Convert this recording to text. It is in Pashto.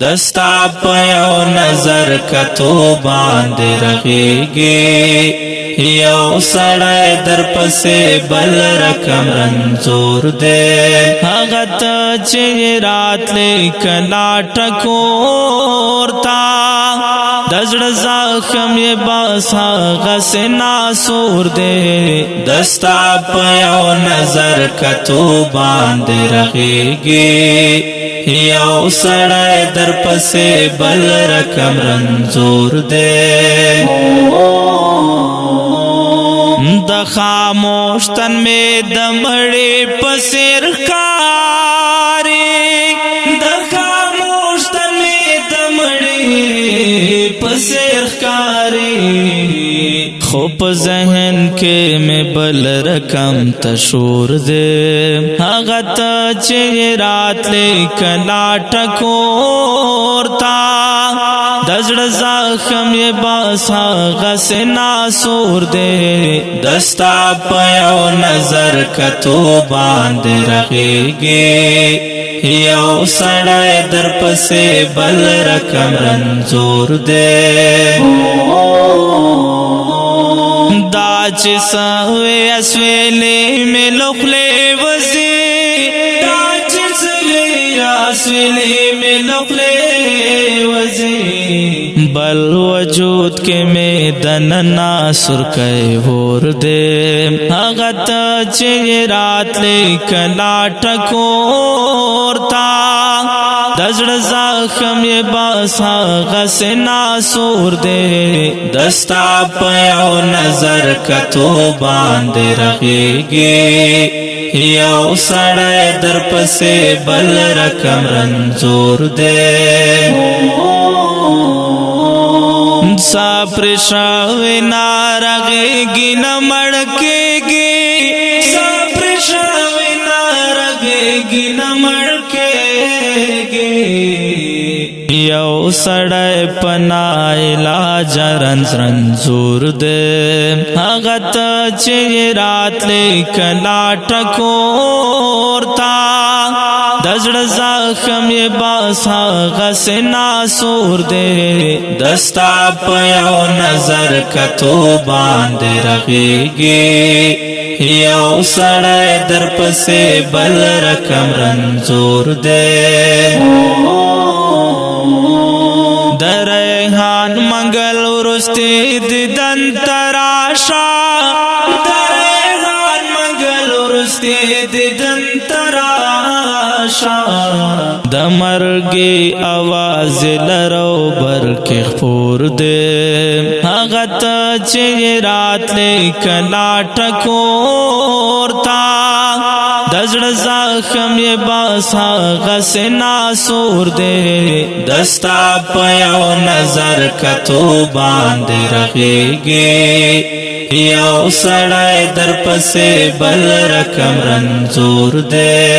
دستا په یو نظر کتو باندې رغېږي یو سړی در پسې بل رقم رنځور دی هغه ته چې راتلې کلا ټکور تا د زړه زخم یې بس هغسې ناسور دی دستا په یو نظر کتو باندې رغېږي یو سړی در پسې بل رقم رنځور دی د خاموش تن میں د مړې په څېر ښکاري د خاموش تن میں د مړې په څېر ښکاري خو په ذهن کې مې بل رقم تشور دی هغه ته چې راتلې کلا ټکور تا د زړه زخم یې بس هغسې ناسور دی دستا په یو نظر کتو باندې رغېږي یو سړی در پسې بل رقم رنځور دی دا چې سوې اسوېلې مې له خولې وځي دا چې سوې اسوېلې مې له خولې وځي بل وجود کې مې دننه سرکۍ اور دی هغه ته چې راتلې کلا ټکور تا د زړه زخم یې بس هغسې ناسور دی دستا په یو نظر کتو باندې رغېږي یو سړی در پسې بل رقم رنځور دی سپر شوی نارغېږي نه مړ کېږي سپر شوی نارغېږي نه مړ کېږي یو سړی په ناعلاج رنځور دی هغه ته چې راتلې کلا ټکور تا د زړه زخم یې بس هغسې ناسور دی دستا په یو نظر کتو باندې رغېږي یو سړی در پسې بل رقم رنځور دی د ریحان منګل وروستې دیدن ته راشه د ریحان منګل وروستې دیدن ته راشه د مرګي اواز لرو بر کې خپور دی هغه ته چې راتلې کلا ټکور تا د زړه زخم یې بس هغسې ناسور دی دستا په یو نظر کتو باندې رغېږي یو سړی در پسې بل رقم رنځور دی